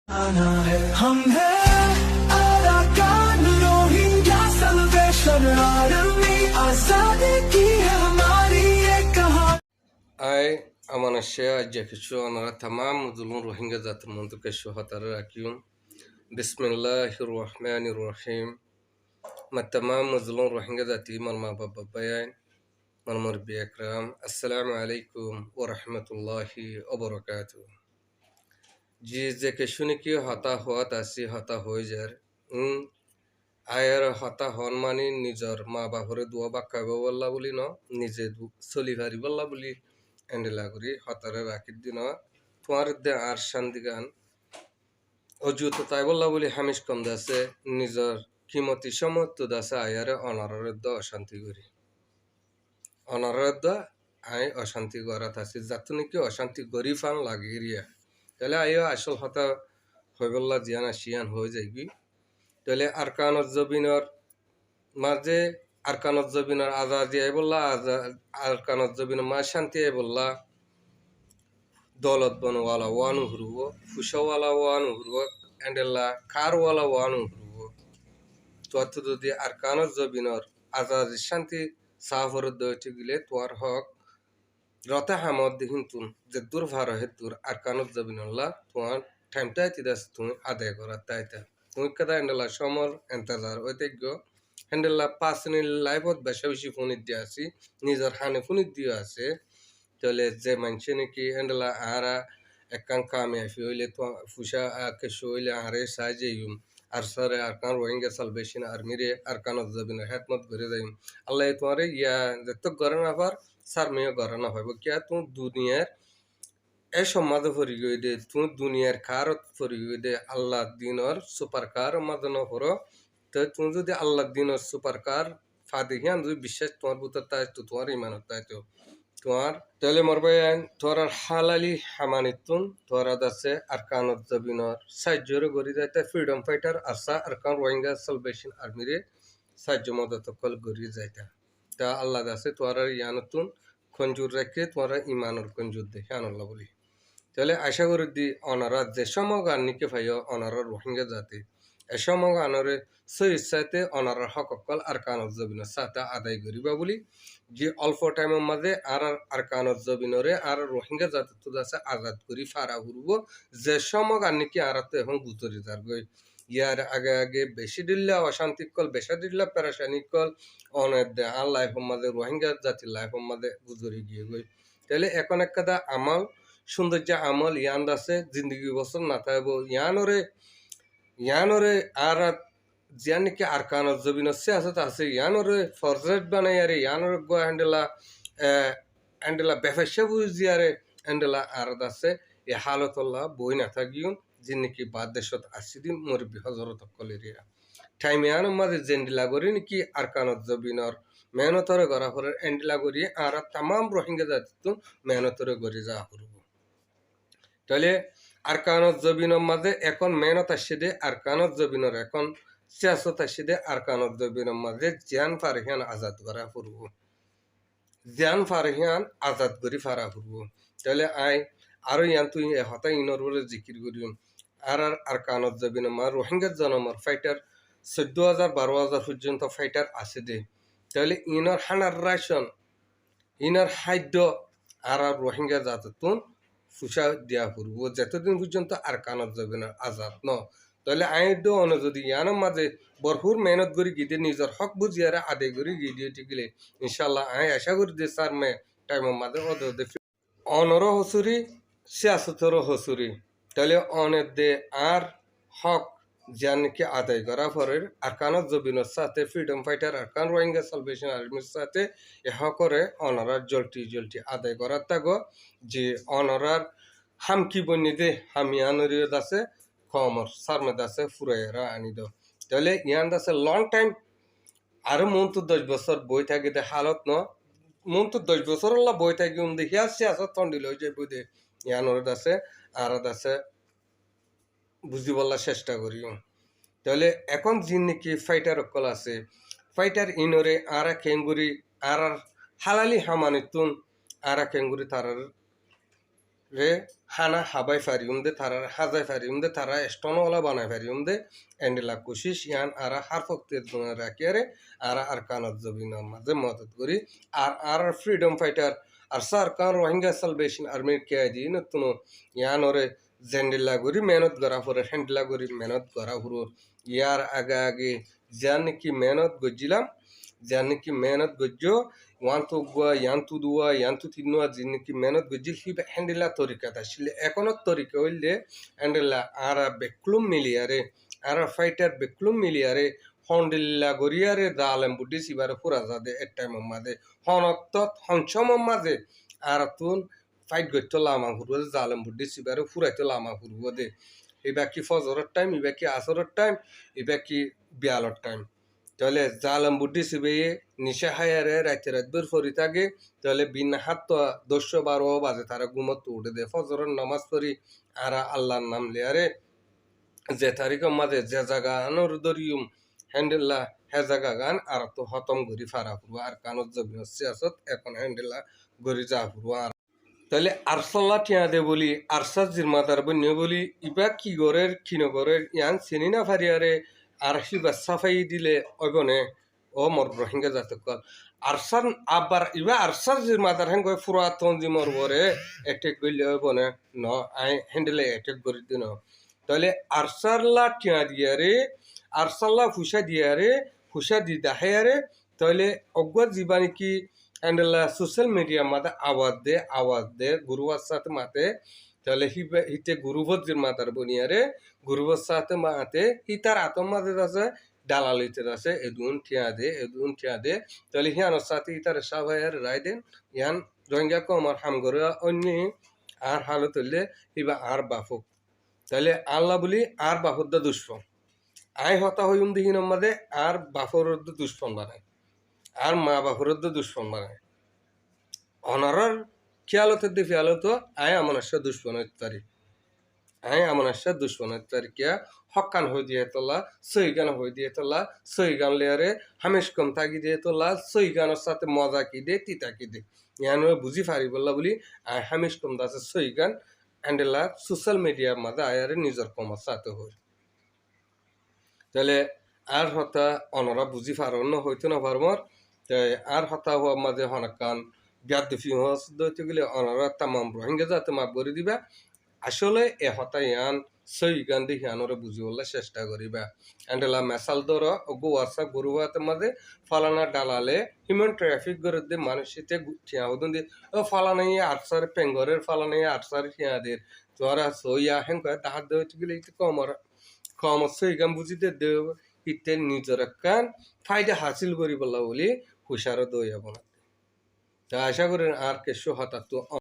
आना है हम हैं अराकान रोहिंग्या सल्वेशन आर्मी आजादी की है हमारी ये कहानी আই আমানাশে আজ্জাকিশু আনারা তামাম জুলুন রোহিঙ্গা জাতির মন্তকে সহাতারে রাখিউম বিসমিল্লাহির রহমানির রহিম তামাম জুলুন রোহিঙ্গা জাতি মার মা বাবা বায়ান মার মুরব্বি আকরাম আসসালামু আলাইকুম ওয়া রাহমাতুল্লাহি ওয়া বারাকাতুহু জি যে কে শুনি কি হতা হওয়াত আসি হতা হয়ে যার আয়ের হতা হন মানে নিজর মা বাপরে দুয়া বাক্কাবে বললা বলি ন নিজে চলি ভারি বললা বলি এন্ডেলা করি হতারে রাখির দিন তোমার দে আর শান্তি গান অজুত তাই বললা বলি হামিশ কম দাসে নিজর কিমতি সমর্থ দাসে আয়ারে অনারের দ অশান্তি করি অনারের দ আই অশান্তি করা থাকি যাতে নাকি অশান্তি করি ফান লাগে রিয়া তাহলে আইও আসল হতা হয়ে বললা জিয়ান আসিয়ান হয়ে যাইবি তাহলে আরকানত জবিনর মাঝে আরকানত জবিনর আজাদি আই বললা আরকানত জবিনর মা শান্তি আই বললা দৌলত বনওয়ালা ওয়ানু হুরুব ফুসাওয়ালা ওয়ানু হুরুব এন্ডেলা কারওয়ালা ওয়ানু হুরুব তত যদি আরকানত জবিনর আজাদি শান্তি সাহরত দইতে গেলে তোয়ার হক রতে হামদ দিহিন তুন যে দূর ভার হে দূর আরকানত জবিনল্লা তোমার টাইমটাই তিদাস তুমি আদায় করার তাইতা তুমি কেদা এন্ডেলা সমর এন্তাজার ঐতিহ্য হ্যান্ডেলা পার্সোনাল লাইফত বেশি বেশি ফোনিত দিয়ে আছি নিজের হানে ফোনিত দিয়ে আছে তাহলে যে মানুষে নাকি হ্যান্ডেলা আহারা একান কামিয়াফি হইলে তো ফুসা কেশু হইলে আহারে সাহায্য আর সারে আর কান রোহিঙ্গা সালভেশন আর্মিরে আর কানত যাবিনা হেতমত করে যাইম আল্লাহ তোমারে ইয়া যত করে না পার সার মেয়ে করে না হইব কিয়া তুমি দুনিয়ার এ সমাজে ফরি গই দে তুমি দুনিয়ার কারত ফরি গই দে আল্লাহ দিনর সুপার কার মাদন হরো তো তুমি যদি আল্লাহ দিনর সুপার কার ফাদি হিয়ান যদি বিশ্বাস তোমার ভিতর তাই তো তোমার ইমানত তাই তো তোমার তাহলে মরবাইন তোর হালালি হামানিতুন তোর আছে আর কানত জবিনর সাহায্যর গড়ি যাইতে ফ্রিডম ফাইটার আসা আর কান রোহিঙ্গা সালভেশন আর্মিরে সাহায্য মদত কল গড়ি যাইতা তা আল্লাহ আছে তোর ইয়ানতুন খঞ্জুর রেখে তোর ইমানর খঞ্জুর দেখে আনল্লা বলি তাহলে আশা করি দি অনারা যে সময় নিকে ভাইও অনারা রোহিঙ্গা জাতি এ সময় আনরে সই ইচ্ছাতে অনারার হকল আর কানত জবিনের সাথে আদায় করিবা বলি যে অল্প টাইমের মাঝে আর কানত জবিনরে আর রোহিঙ্গা জাতি তো আছে আজাদ করি ফারা ঘুরব যে সময় নিকে আর তো এখন গুজরি যার গই ইয়ার আগে আগে বেশি দিল্লা অশান্তি কল বেশি দিল্লা পেরাশানি কল অনেক দে আর লাইফের মাঝে রোহিঙ্গা জাতির লাইফের মাঝে গুজরি গিয়ে গই তাহলে এখন এক কথা আমাল সৌন্দর্য আমল ইয়ান আছে জিন্দগি বছর না থাকবো ইয়ানরে আর জিয়ান নাকি আর কানত জবিন আছে ইয়ানরে ফরজেট বানাই আরে ইয়ানরে গো হ্যান্ডেলা বেফাইসা বুঝিয়ারে হ্যান্ডেলা আর আছে এ হালতল্লা বই না থাকিও যে নাকি বাদ দেশত আসি দিন মরবি হজরত কলেরিয়া টাইম ইয়ানোর মাঝে জেন্ডিলা করি নাকি আর কানত জবিনর মেহনতরে গড়া ফরের এন্ডিলা করি আর তামাম রোহিঙ্গা জাতি মেহনতরে গড়ি যা করব তাহলে আর কানত জবিনের মাঝে এখন মেহনত আসছে দে আর কানত জবিনের এখন সিয়াসত আসছে দে আর কানত জবিনের মাঝে জিয়ান ফারহিয়ান আজাদ করা ফুরব জিয়ান ফারহিয়ান আজাদ করি ফারা ফুরব তাহলে আরো ইয়ান তুই হতা ইনর বলে জিকির করি আর কানত জবিনের মা রোহিঙ্গার জনমর ফাইটার 14,000 12,000 পর্যন্ত ফাইটার আছে দে তাহলে ইনর হানার রাশন ইনর খাদ্য আর রোহিঙ্গা জাততুন ফুসা দিয়া ফুরব যতদিন পর্যন্ত আর কানত যাবে না আজাদ ন তাহলে আইন অন যদি ইয়ানোর মাঝে ভরপুর মেহনত করি গিয়ে নিজের হক বুঝিয়ারে আদায় করি গিয়ে টিকলে ইনশাল্লাহ আশা করি যে স্যার মে টাইমের মাঝে অনরও হসুরি সিয়াসতেরও হসুরি তাহলে অনের দে আর হক যার নাকি আদায় করা পরের আর কানত জবিনের সাথে ফ্রিডম ফাইটার আর কান রোহিঙ্গা সালভেশন আর্মির সাথে এ হকরে অনারার জলটি আদায় করার তাগো যে অনারার হামকি বনি দে হামিয়ানরিয়ত আছে কমর সারমেদ আছে ফুরাইরা আনি দাও তাহলে ইয়ান আছে লং টাইম আরো মন তো 10 বছর বই থাকে দে হালত ন মন তো 10 বছর বই থাকি দেখি আসছে আসত তন্ডিল হয়ে যায় বই দে ইয়ানরত আছে আর আছে বুঝি বলার চেষ্টা করিও তাহলে এখন যিনি নাকি ফাইটার অকল আছে ফাইটার ইনরে আর কেঙ্গুরি আর হালালি হামানিতুন আর কেঙ্গুরি তার রে হানা হাবাই ফারিউম দে তারা হাজাই ফারিউম দে তারা স্টোনওয়ালা বানাই ফারিউম দে এন্ডেলা কোশিশ ইয়ান আরা হার ফক্তের দুনা রাখিয়ারে আরা আর কানত জবিনের মাঝে মদত করি আর ফ্রিডম ফাইটার আর সারকার রোহিঙ্গা সালভেশন আর্মির কে দিন তুনো ইয়ান ওরে জেন্ডেলা করি মেহনত করা পরে হ্যান্ডেলা করি মেহনত করা পুরো ইয়ার আগে আগে যান নাকি মেহনত গজিলাম যান নাকি মেহনত গজ্জো ওয়ান্তু গুয়া ইয়ান্তু দুয়া ইয়ান্তু তিনুয়া জিনিকি মেহনত গজিল হিবা হ্যান্ডেলা তরিকা আসলে এখনো তরিকা হইলে হ্যান্ডেলা আর বেক্লুম মিলিয়ারে আর ফাইটার বেক্লুম মিলিয়ারে হন্ডিল্লা গরিয়ারে দালেম বুদ্ধি সিবারে ফুরা যাদে এক টাইম মাঝে হনক্ত হংসম মাঝে আর তুন ফাইট করতে লামা ফুরব জালেম বুদ্ধি সিবারে ফুরাইতে লামা ফুরব দে এবার কি ফজরের টাইম এবার কি আসরের টাইম এবার কি বিয়ালর টাইম তাহলে জালাম বুদ্ধি সিবে নিশা হায়ারে রাতে রাতভর ফরি থাকে তাহলে বিনা হাত 10-12 বাজে তারা ঘুমত উঠে দেয় ফজরের নামাজ পড়ি আর আল্লাহর নাম লিয়ারে যে তারিখের মাঝে যে জায়গা আনোর দরিয়ম হ্যান্ডেল্লা হে জায়গা গান আর তো হতম গরি ফারা ফুরবো আর কানত জবি হচ্ছে আসত এখন হ্যান্ডেল্লা গরি যা ফুরবো আর তাহলে আরসাল্লা টিয়া দে বলি আরসাদ জিরমাদার বন্য বলি ইবা কি গরের কিনগরের ইয়ান চিনি না ফারিয়ারে আর সিবা সাফাই দিলে অগনে ও মর রোহিঙ্গা জাতকল আরসান আবার ইবা আরসাদ জিরমাদার হেন গয় ফুরাতন জি মর বরে এটেক গইলে অগনে ন আই হ্যান্ডেলে এটেক গরি দিন তাহলে আরসাল্লা টিয়া দিয়ারে আরসাল্লা ফুসা দিয়ারে ফুসা দি দাহায়ারে তাহলে অজ্ঞাত জীবানি কি অ্যান্ডেলা সোশ্যাল মিডিয়া মাতে আওয়াজ দে গুরুবার সাথে মাতে তাহলে হিতে গুরুভদ্রের মাতার বনিয়ারে গুরুবার সাথে মাতে হিতার আতম মাঝে আছে দালালিতে আছে এদুন ঠিয়া দে তাহলে হিয়ানোর সাথে হিতার সাভাইয়ের রায় দেন ইয়ান রোহিঙ্গা কমার হামগরে অন্য আর হালত হইলে হিবা আর বাফক তাহলে আল্লাহ বলি আর বাফর দা দুষ্পন আই হতা হইম দিহিন মাদে আর বাফর দুষ্পন বানায় আর মা বাপরের তো দুশ্মন বানায় অনারার খেয়ালতের দিয়ে ফিয়ালত আয় আমানার দুশ্মনের তারি আয় আমানার দুশ্মনের তারি কিয়া হকান হয়ে দিয়ে তোলা সই গান হয়ে দিয়ে তোলা সই গান লেয়ারে হামেশ কম থাকি দিয়ে তোলা সই গানের সাথে মজা কি দে তিতা কি দে ইয়ান বুঝি ফারি বললা বলি আয় হামেশ কম দাসে সই গান অ্যান্ডেলা সোশ্যাল মিডিয়ার মাঝে আয়ারে নিজের কমার সাথে হয় তাহলে আর হতা অনরা বুঝি ফারণ হইতো না ফার্মর আর হতা হওয়া মাঝে হনাকান বিয়াদ হতে গেলে অনরা তামাম রোহিঙ্গা যাতে মাফ করে দিবা আসলে এ হতা ইয়ান সই গান দেখি আনরে বুঝি বললে চেষ্টা করিবা এন্ডেলা মেসাল ধর গো হোয়াটসঅ্যাপ গরু হাতে মাঝে ফালানা ডালালে হিউম্যান ট্রাফিক করে দিয়ে মানুষেতে ঠিয়া হদন দিয়ে ও ফালানাই আটসার পেঙ্গরের ফালানাই আটসার ঠিয়াদের তোরা সইয়া হেন কয় তাহার দেওয়া গেলে একটু কম সই গান বুঝিতে দেব ইতে নিজের কান ফায়দা হাসিল করি বলা বলি হুশারও দইয়া বনা তা আশা করেন আর কেশো হঠাৎ